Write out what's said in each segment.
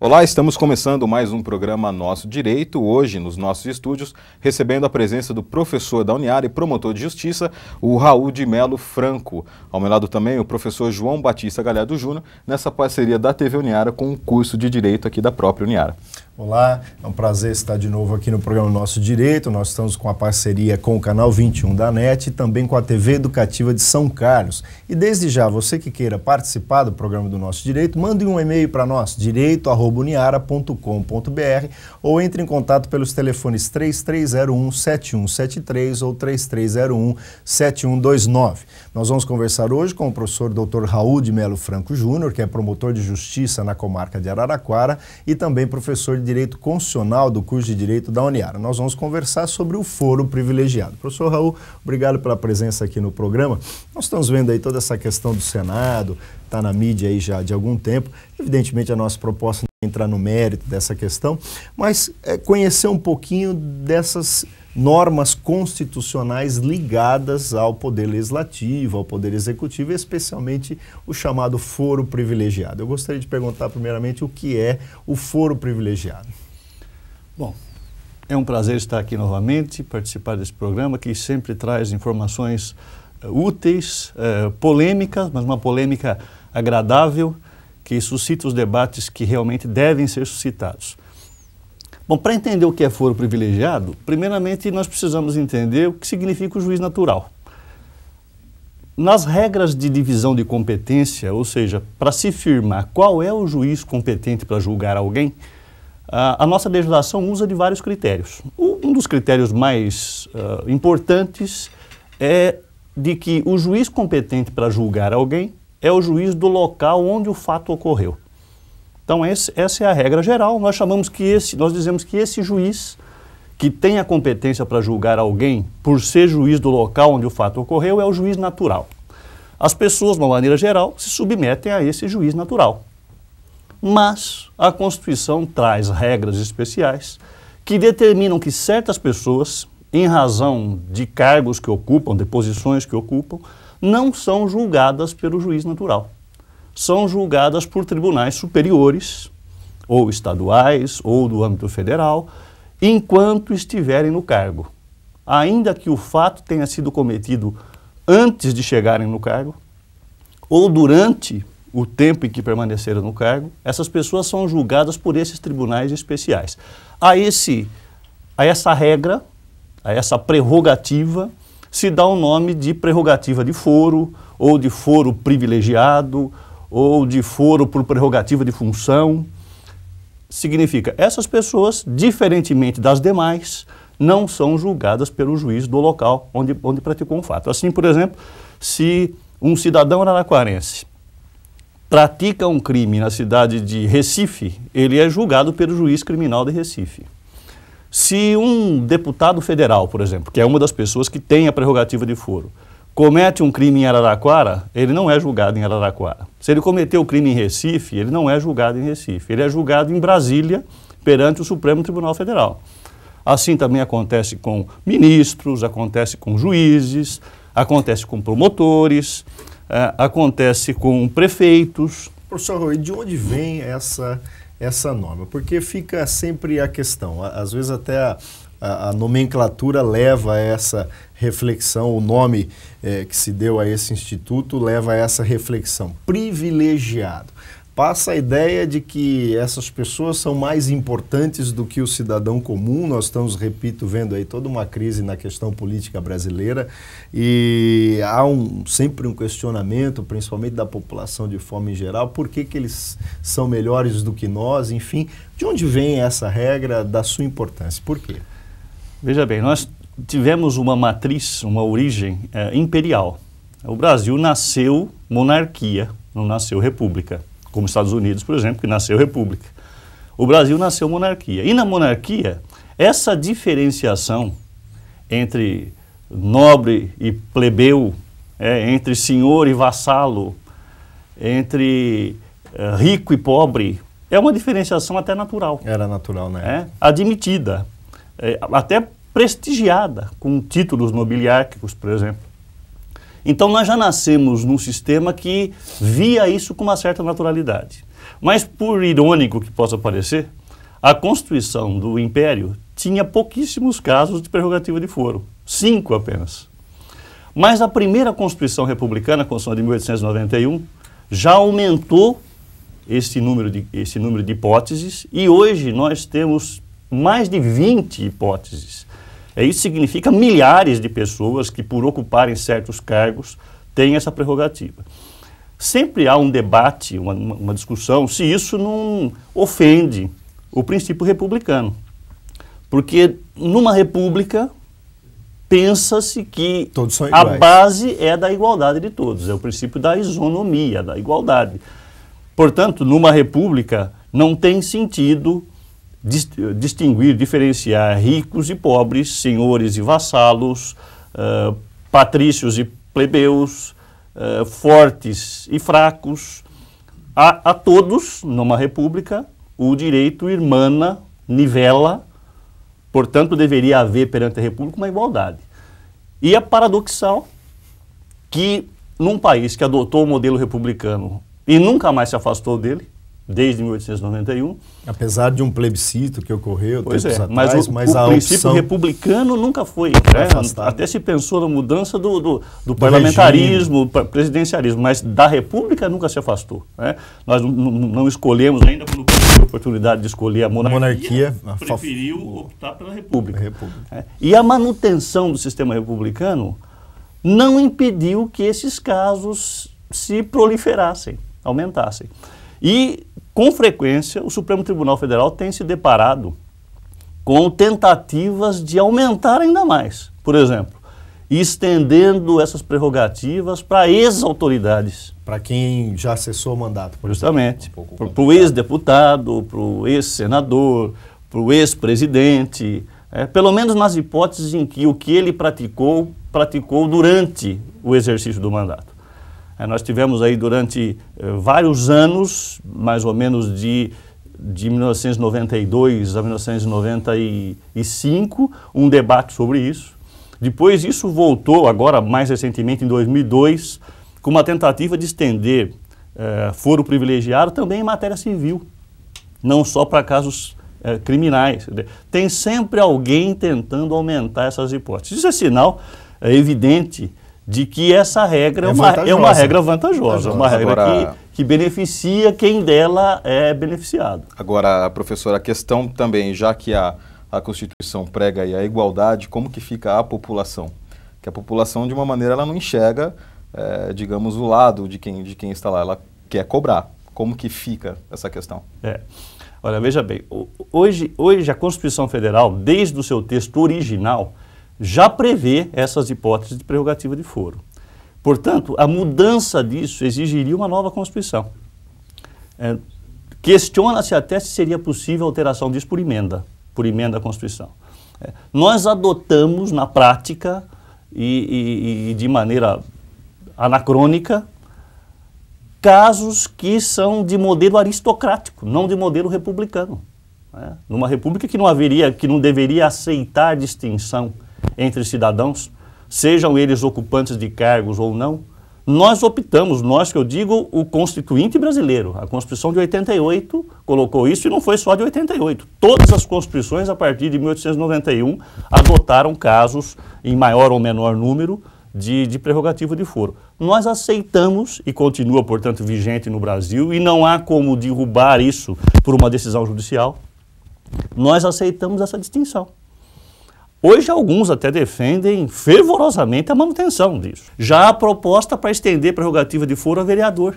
Olá, estamos começando mais um programa Nosso Direito, hoje nos nossos estúdios, recebendo a presença do professor da Uniara e promotor de justiça, o Raul de Melo Franco. Ao meu lado também o professor João Batista Galhardo Júnior, nessa parceria da TV Uniara com o curso de Direito aqui da própria Uniara. Olá, é um prazer estar de novo aqui no programa Nosso Direito. Nós estamos com a parceria com o Canal 21 da NET e também com a TV Educativa de São Carlos. E desde já, você que queira participar do programa do Nosso Direito, mande um e-mail para nós, direito@uniara.com.br, ou entre em contato pelos telefones 3301-7173 ou 3301-7129. Nós vamos conversar hoje com o professor Dr. Raul de Melo Franco Júnior, que é promotor de justiça na comarca de Araraquara e também professor de Direito Constitucional do curso de Direito da Uniara. Nós vamos conversar sobre o foro privilegiado. Professor Raul, obrigado pela presença aqui no programa. Nós estamos vendo aí toda essa questão do Senado, está na mídia aí já de algum tempo. Evidentemente a nossa proposta não é entrar no mérito dessa questão, mas conhecer um pouquinho dessas normas constitucionais ligadas ao Poder Legislativo, ao Poder Executivo, e especialmente o chamado foro privilegiado. Eu gostaria de perguntar primeiramente o que é o foro privilegiado. Bom, é um prazer estar aqui novamente, participar desse programa que sempre traz informações úteis, polêmicas, mas uma polêmica agradável, que suscita os debates que realmente devem ser suscitados. Bom, para entender o que é foro privilegiado, primeiramente nós precisamos entender o que significa o juiz natural. Nas regras de divisão de competência, ou seja, para se firmar qual é o juiz competente para julgar alguém, a nossa legislação usa de vários critérios. Um dos critérios mais importantes é de que o juiz competente para julgar alguém é o juiz do local onde o fato ocorreu. Então essa é a regra geral. Nós dizemos que esse juiz que tem a competência para julgar alguém por ser juiz do local onde o fato ocorreu é o juiz natural. As pessoas, de uma maneira geral, se submetem a esse juiz natural. Mas a Constituição traz regras especiais que determinam que certas pessoas, em razão de cargos que ocupam, de posições que ocupam, não são julgadas pelo juiz natural. São julgadas por tribunais superiores, ou estaduais, ou do âmbito federal, enquanto estiverem no cargo. Ainda que o fato tenha sido cometido antes de chegarem no cargo, ou durante o tempo em que permaneceram no cargo, essas pessoas são julgadas por esses tribunais especiais. A essa regra, a essa prerrogativa, se dá o nome de prerrogativa de foro, ou de foro privilegiado, ou de foro por prerrogativa de função. Significa, essas pessoas, diferentemente das demais, não são julgadas pelo juiz do local onde praticou um fato. Assim, por exemplo, se um cidadão araraquarense pratica um crime na cidade de Recife, ele é julgado pelo juiz criminal de Recife. Se um deputado federal, por exemplo, que é uma das pessoas que tem a prerrogativa de foro, comete um crime em Araraquara, ele não é julgado em Araraquara. Se ele cometeu o crime em Recife, ele não é julgado em Recife. Ele é julgado em Brasília, perante o Supremo Tribunal Federal. Assim também acontece com ministros, acontece com juízes, acontece com promotores, acontece com prefeitos. Professor Rui, de onde vem essa norma? Porque fica sempre a questão, às vezes até a nomenclatura leva a essa reflexão, o nome que se deu a esse instituto leva a essa reflexão. Privilegiado. Passa a ideia de que essas pessoas são mais importantes do que o cidadão comum. Nós estamos, repito, vendo aí toda uma crise na questão política brasileira e há sempre um questionamento, principalmente da população de forma em geral, por que eles são melhores do que nós, enfim. De onde vem essa regra, da sua importância? Por quê? Veja bem, nós tivemos uma matriz, uma origem imperial. O Brasil nasceu monarquia, não nasceu república, como os Estados Unidos, por exemplo, que nasceu república. O Brasil nasceu monarquia. E na monarquia, essa diferenciação entre nobre e plebeu, entre senhor e vassalo, entre rico e pobre, é uma diferenciação até natural. Era natural, né? Admitida. Até prestigiada, com títulos nobiliárquicos, por exemplo. Então nós já nascemos num sistema que via isso com uma certa naturalidade. Mas, por irônico que possa parecer, a Constituição do Império tinha pouquíssimos casos de prerrogativa de foro, 5 apenas. Mas a primeira Constituição republicana, a Constituição de 1891, já aumentou esse número de hipóteses e hoje nós temos mais de 20 hipóteses. Isso significa milhares de pessoas que, por ocuparem certos cargos, têm essa prerrogativa. Sempre há um debate, uma discussão, se isso não ofende o princípio republicano. Porque numa república, pensa-se que a base é da igualdade de todos, é o princípio da isonomia, da igualdade. Portanto, numa república, não tem sentido distinguir, diferenciar ricos e pobres, senhores e vassalos, patrícios e plebeus, fortes e fracos. A todos, numa república, o direito irmana, nivela, portanto, deveria haver perante a república uma igualdade. E é paradoxal que, num país que adotou o modelo republicano e nunca mais se afastou dele, desde 1891. Apesar de um plebiscito que ocorreu tempos atrás, mas o princípio republicano nunca foi. Né? Até se pensou na mudança do parlamentarismo, presidencialismo, mas da república nunca se afastou. Né? Nós não escolhemos, ainda quando tivemos a oportunidade de escolher a monarquia preferiu optar pela república. E a manutenção do sistema republicano não impediu que esses casos se proliferassem, aumentassem. E, com frequência, o Supremo Tribunal Federal tem se deparado com tentativas de aumentar ainda mais. Por exemplo, estendendo essas prerrogativas para ex-autoridades. Para quem já cessou o mandato. Justamente. Para o ex-deputado, para o ex-senador, para o ex-presidente. Pelo menos nas hipóteses em que o que ele praticou durante o exercício do mandato. Nós tivemos aí durante vários anos, mais ou menos de 1992 a 1995, um debate sobre isso. Depois isso voltou, agora mais recentemente em 2002, com uma tentativa de estender foro privilegiado também em matéria civil, não só para casos criminais. Tem sempre alguém tentando aumentar essas hipóteses. Isso é sinal evidente de que essa regra é uma regra vantajosa, uma regra que beneficia quem dela é beneficiado. Agora, professor, a questão também, já que a Constituição prega aí a igualdade, como que fica a população? Que a população, de uma maneira, ela não enxerga, digamos, o lado de quem está lá, ela quer cobrar. Como que fica essa questão? Olha, veja bem, hoje a Constituição Federal, desde o seu texto original, já prevê essas hipóteses de prerrogativa de foro. Portanto, a mudança disso exigiria uma nova Constituição. Questiona-se até se seria possível alteração disso por emenda à Constituição. Nós adotamos na prática e de maneira anacrônica casos que são de modelo aristocrático, não de modelo republicano. Numa república que não deveria aceitar distinção entre cidadãos, sejam eles ocupantes de cargos ou não, nós optamos, que eu digo, o Constituinte brasileiro. A Constituição de 88 colocou isso e não foi só de 88. Todas as Constituições, a partir de 1891, adotaram casos, em maior ou menor número, de prerrogativa de foro. Nós aceitamos, e continua, portanto, vigente no Brasil, e não há como derrubar isso por uma decisão judicial, nós aceitamos essa distinção. Hoje alguns até defendem fervorosamente a manutenção disso. Já há proposta para estender prerrogativa de foro a vereador,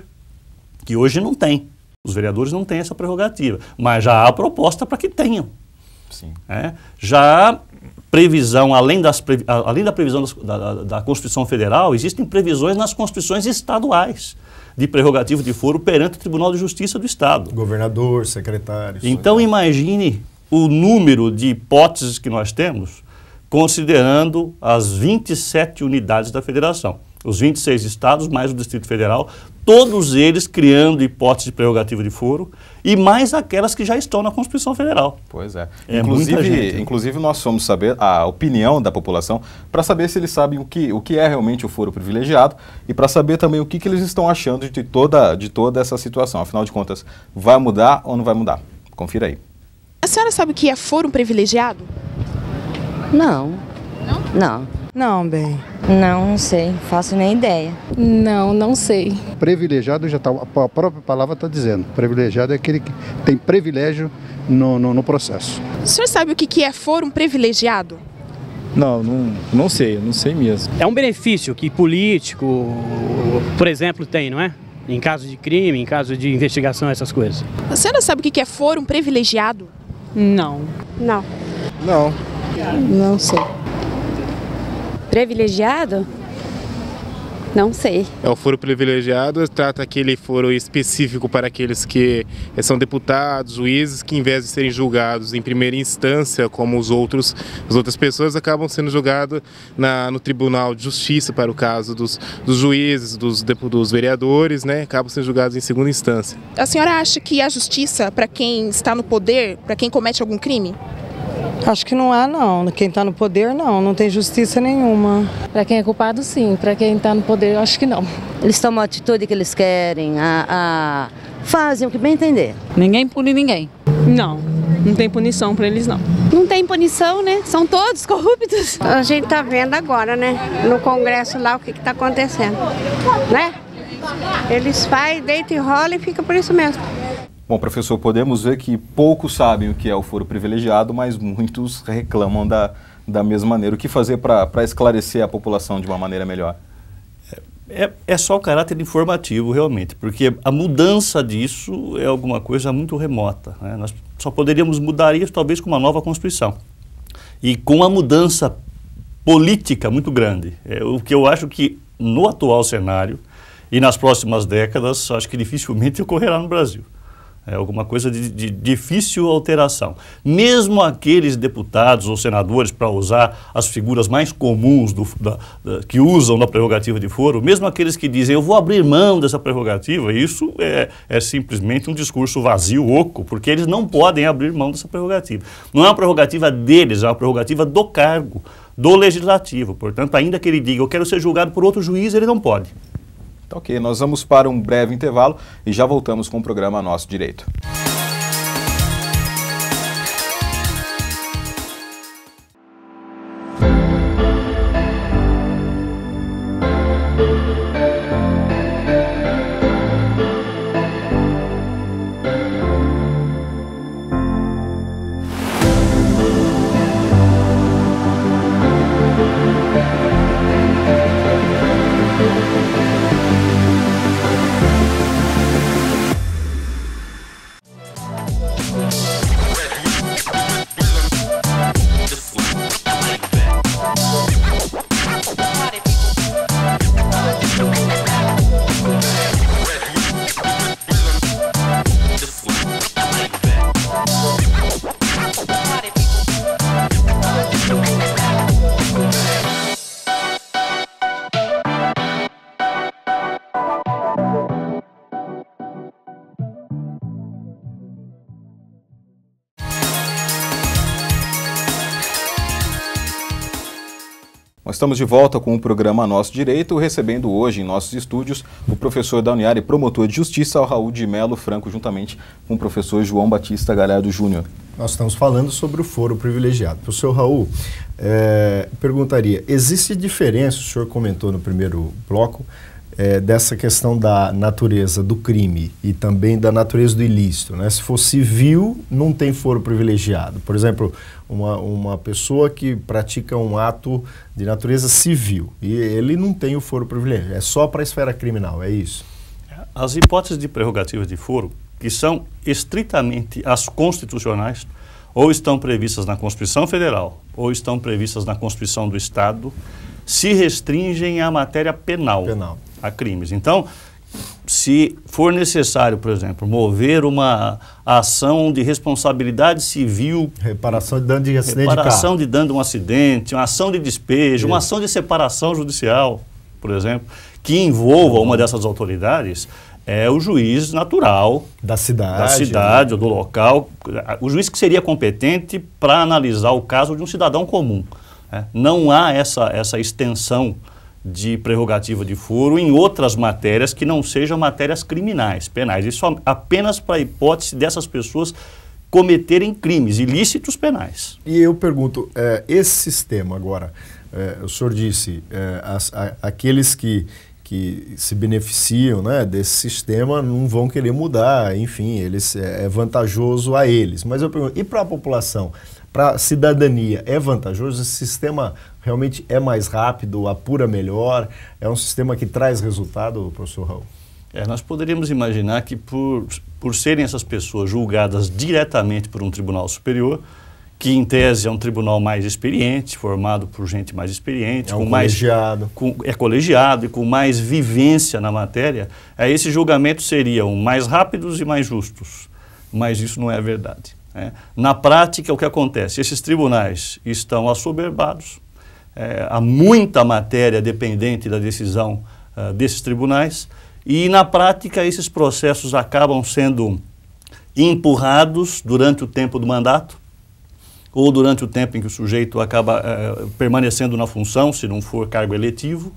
que hoje não tem. Os vereadores não têm essa prerrogativa, mas já há proposta para que tenham. Sim. Já há previsão, além da previsão da Constituição Federal, existem previsões nas Constituições estaduais de prerrogativa de foro perante o Tribunal de Justiça do Estado. Governador, secretário. Então imagine o número de hipóteses que nós temos, considerando as 27 unidades da federação. Os 26 estados, mais o Distrito Federal, todos eles criando hipótese de prerrogativa de foro, e mais aquelas que já estão na Constituição Federal. Pois é. Inclusive, inclusive nós fomos saber a opinião da população para saber se eles sabem o que é realmente o foro privilegiado e para saber também o que eles estão achando de toda essa situação. Afinal de contas, vai mudar ou não vai mudar? Confira aí. A senhora sabe o que é foro privilegiado? Não. Não? Não. Não, bem. Não sei, faço nem ideia. Não sei. Privilegiado já está, a própria palavra está dizendo. Privilegiado é aquele que tem privilégio no processo. O senhor sabe o que é foro privilegiado? Não sei mesmo. É um benefício que político, por exemplo, tem, não é? Em caso de crime, em caso de investigação, essas coisas. A senhora sabe o que é foro privilegiado? Não. Não. Não sei. Privilegiado? Não sei. O foro privilegiado trata aquele foro específico para aqueles que são deputados, juízes, que em vez de serem julgados em primeira instância, como as outras pessoas, acabam sendo julgados no Tribunal de Justiça, para o caso dos juízes, dos vereadores, né? Acabam sendo julgados em segunda instância. A senhora acha que há justiça para quem está no poder, para quem comete algum crime? Acho que não há, não. Quem está no poder, não tem justiça nenhuma. Para quem é culpado, sim. Para quem está no poder, eu acho que não. Eles tomam a atitude que eles querem, fazem o que bem entender. Ninguém pune ninguém. Não tem punição para eles, não. Não tem punição, né? São todos corruptos. A gente está vendo agora, né? No Congresso lá, o que está acontecendo, né? Eles fazem, deitam e rolam e fica por isso mesmo. Bom, professor, podemos ver que poucos sabem o que é o foro privilegiado, mas muitos reclamam da mesma maneira. O que fazer para esclarecer a população de uma maneira melhor? É só o caráter informativo, realmente, porque a mudança disso é alguma coisa muito remota, né? Nós só poderíamos mudar isso talvez com uma nova Constituição e com uma mudança política muito grande. O que eu acho que no atual cenário e nas próximas décadas, acho que dificilmente ocorrerá no Brasil. É alguma coisa de difícil alteração. Mesmo aqueles deputados ou senadores, para usar as figuras mais comuns que usam na prerrogativa de foro, mesmo aqueles que dizem eu vou abrir mão dessa prerrogativa, isso é simplesmente um discurso vazio, oco, porque eles não podem abrir mão dessa prerrogativa. Não é uma prerrogativa deles, é uma prerrogativa do cargo, do legislativo. Portanto, ainda que ele diga eu quero ser julgado por outro juiz, ele não pode. Tá ok, nós vamos para um breve intervalo e já voltamos com o programa Nosso Direito. Nós estamos de volta com o programa Nosso Direito, recebendo hoje em nossos estúdios o professor da Uniara e promotor de justiça, o Raul de Melo Franco, juntamente com o professor João Batista Galhardo Júnior. Nós estamos falando sobre o foro privilegiado. Professor Raul, perguntaria, existe diferença, o senhor comentou no primeiro bloco, dessa questão da natureza do crime e também da natureza do ilícito, né? Se for civil, não tem foro privilegiado. Por exemplo, uma pessoa que pratica um ato de natureza civil e ele não tem o foro privilegiado, é só para a esfera criminal, é isso? As hipóteses de prerrogativa de foro, que são estritamente as constitucionais, ou estão previstas na Constituição Federal, ou estão previstas na Constituição do Estado, se restringem à matéria penal. A crimes. Então, se for necessário, por exemplo, mover uma ação de responsabilidade civil, reparação de dano de acidente de carro, reparação de dano de um acidente, uma ação de despejo, uma ação de separação judicial, por exemplo, que envolva uma dessas autoridades é o juiz natural da cidade ou do local, o juiz que seria competente para analisar o caso de um cidadão comum. Não há essa extensão de prerrogativa de foro em outras matérias que não sejam matérias criminais, penais. Isso apenas para a hipótese dessas pessoas cometerem crimes ilícitos penais. E eu pergunto, esse sistema agora, o senhor disse, aqueles que se beneficiam, né, desse sistema não vão querer mudar, enfim, é vantajoso a eles. Mas eu pergunto, e para a população, para a cidadania, é vantajoso? Esse sistema realmente é mais rápido, apura melhor? É um sistema que traz resultado, professor Raul? Nós poderíamos imaginar que por serem essas pessoas julgadas diretamente por um tribunal superior, que em tese é um tribunal mais experiente, formado por gente mais experiente, é colegiado e com mais vivência na matéria, esses julgamentos seriam mais rápidos e mais justos, mas isso não é verdade. Na prática, o que acontece? Esses tribunais estão assoberbados, há muita matéria dependente da decisão desses tribunais e, na prática, esses processos acabam sendo empurrados durante o tempo do mandato, ou durante o tempo em que o sujeito acaba permanecendo na função, se não for cargo eletivo,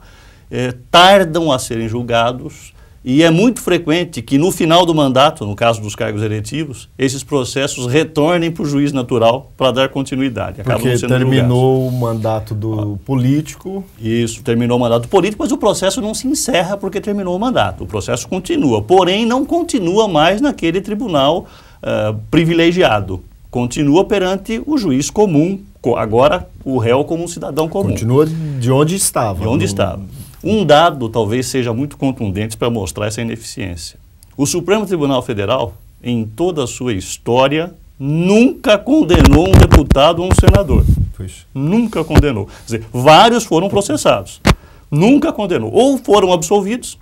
tardam a serem julgados e é muito frequente que no final do mandato, no caso dos cargos eletivos, esses processos retornem para o juiz natural para dar continuidade. Porque terminou o mandato do político. Isso, terminou o mandato político, mas o processo não se encerra porque terminou o mandato. O processo continua, porém não continua mais naquele tribunal privilegiado. Continua perante o juiz comum, agora o réu como um cidadão comum. Continua de onde estava. De onde estava. Um dado talvez seja muito contundente para mostrar essa ineficiência. O Supremo Tribunal Federal, em toda a sua história, nunca condenou um deputado ou um senador. Nunca condenou. Quer dizer, vários foram processados. Nunca condenou. Ou foram absolvidos,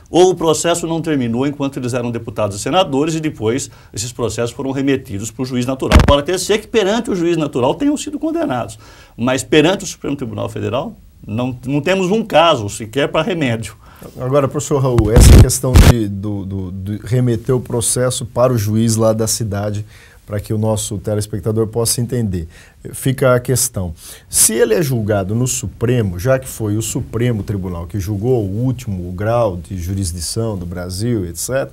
ou o processo não terminou enquanto eles eram deputados e senadores e depois esses processos foram remetidos para o juiz natural. Pode ser que perante o juiz natural tenham sido condenados, mas perante o Supremo Tribunal Federal não temos um caso sequer para remédio. Agora, professor Raul, essa questão de remeter o processo para o juiz lá da cidade, para que o nosso telespectador possa entender. Fica a questão, se ele é julgado no Supremo, já que foi o Supremo Tribunal que julgou o último grau de jurisdição do Brasil, etc.,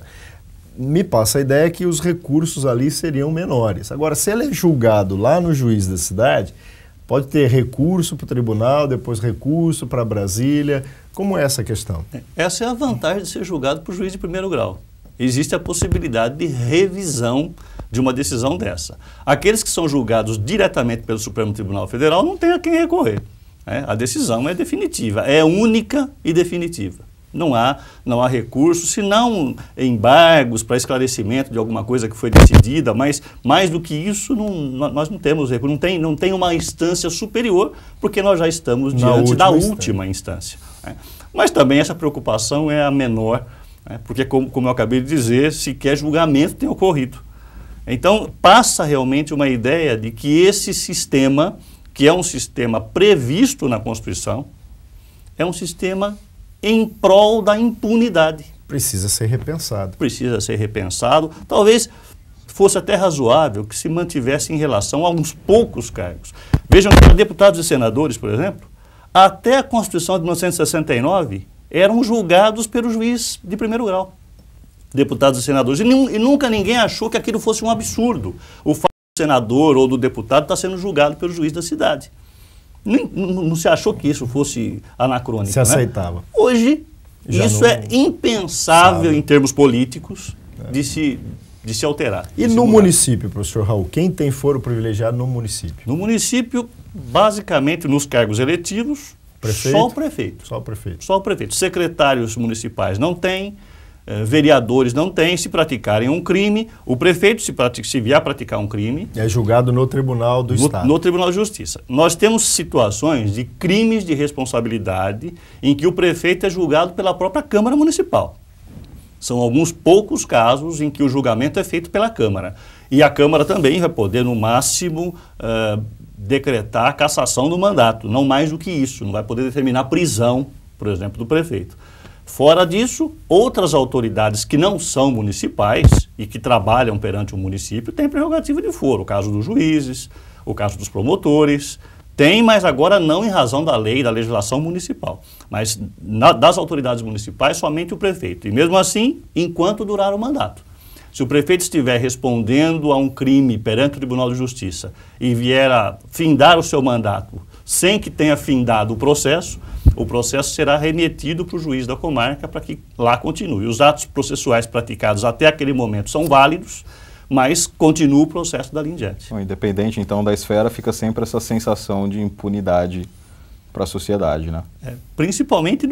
me passa a ideia que os recursos ali seriam menores. Agora, se ele é julgado lá no juiz da cidade, pode ter recurso para o tribunal, depois recurso para Brasília. Como é essa questão? Essa é a vantagem de ser julgado por juiz de primeiro grau. Existe a possibilidade de revisão de uma decisão dessa. Aqueles que são julgados diretamente pelo Supremo Tribunal Federal não tem a quem recorrer. A decisão é definitiva, é única e definitiva. Não há recurso, senão embargos para esclarecimento de alguma coisa que foi decidida, mas mais do que isso, nós não temos recurso, não tem uma instância superior, porque nós já estamos diante da última instância. Mas também essa preocupação é a menor, porque, como eu acabei de dizer, sequer julgamento tem ocorrido. Então, passa realmente uma ideia de que esse sistema, que é um sistema previsto na Constituição, é um sistema em prol da impunidade. Precisa ser repensado. Precisa ser repensado. Talvez fosse até razoável que se mantivesse em relação a uns poucos cargos. Vejam que deputados e senadores, por exemplo, até a Constituição de 1969, eram julgados pelo juiz de primeiro grau. Deputados e senadores. E nunca ninguém achou que aquilo fosse um absurdo. O fato do senador ou do deputado estar sendo julgado pelo juiz da cidade. Não se achou que isso fosse anacrônico. Se aceitava. Hoje, isso é impensável em termos políticos de se alterar. E no município, professor Raul, quem tem foro privilegiado no município? No município, basicamente, nos cargos eletivos, só o prefeito. Só o prefeito. Só o prefeito. Secretários municipais não tem. Vereadores não têm. Se praticarem um crime, o prefeito, se vier a praticar um crime... É julgado no Tribunal do Estado. No Tribunal de Justiça. Nós temos situações de crimes de responsabilidade em que o prefeito é julgado pela própria Câmara Municipal. São alguns poucos casos em que o julgamento é feito pela Câmara. E a Câmara também vai poder, no máximo, decretar a cassação do mandato. Não mais do que isso. Não vai poder determinar a prisão, por exemplo, do prefeito. Fora disso, outras autoridades que não são municipais e que trabalham perante o município têm prerrogativa de foro. O caso dos juízes, o caso dos promotores, tem, mas agora não em razão da lei, da legislação municipal. Mas das autoridades municipais, somente o prefeito. E mesmo assim, enquanto durar o mandato. Se o prefeito estiver respondendo a um crime perante o Tribunal de Justiça e vier a findar o seu mandato sem que tenha findado o processo será remetido para o juiz da comarca para que lá continue. Os atos processuais praticados até aquele momento são válidos, mas continua o processo da Lindiete. Independente, então, da esfera, fica sempre essa sensação de impunidade para a sociedade, né? Principalmente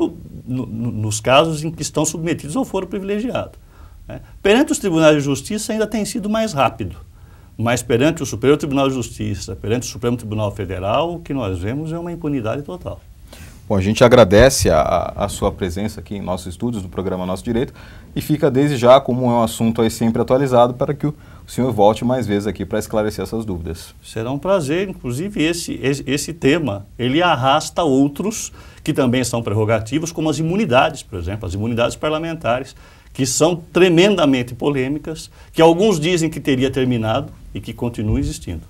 nos casos em que estão submetidos ao foro privilegiado. Perante os tribunais de justiça ainda tem sido mais rápido, mas perante o Superior Tribunal de Justiça, perante o Supremo Tribunal Federal, o que nós vemos é uma impunidade total. Bom, a gente agradece a sua presença aqui em nossos estúdios, no programa Nosso Direito, e fica desde já, como é um assunto aí sempre atualizado, para que o senhor volte mais vezes aqui para esclarecer essas dúvidas. Será um prazer, inclusive esse tema, ele arrasta outros que também são prerrogativos, como as imunidades, por exemplo, as imunidades parlamentares, que são tremendamente polêmicas, que alguns dizem que teria terminado e que continuam existindo.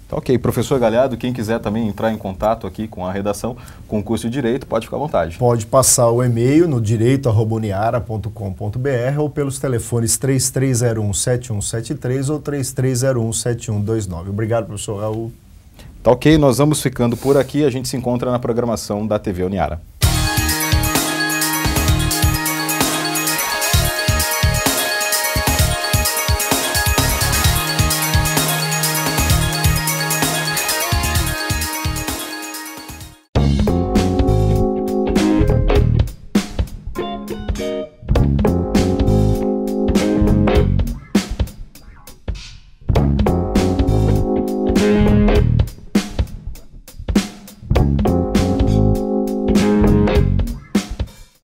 Tá, ok. Professor Galhardo, quem quiser também entrar em contato aqui com a redação, com o curso de Direito, pode ficar à vontade. Pode passar o e-mail no direito@uniara.com.br ou pelos telefones 3301-7173 ou 3301-7129. Obrigado, professor Raul. Tá, ok. Nós vamos ficando por aqui. A gente se encontra na programação da TV Uniara. Música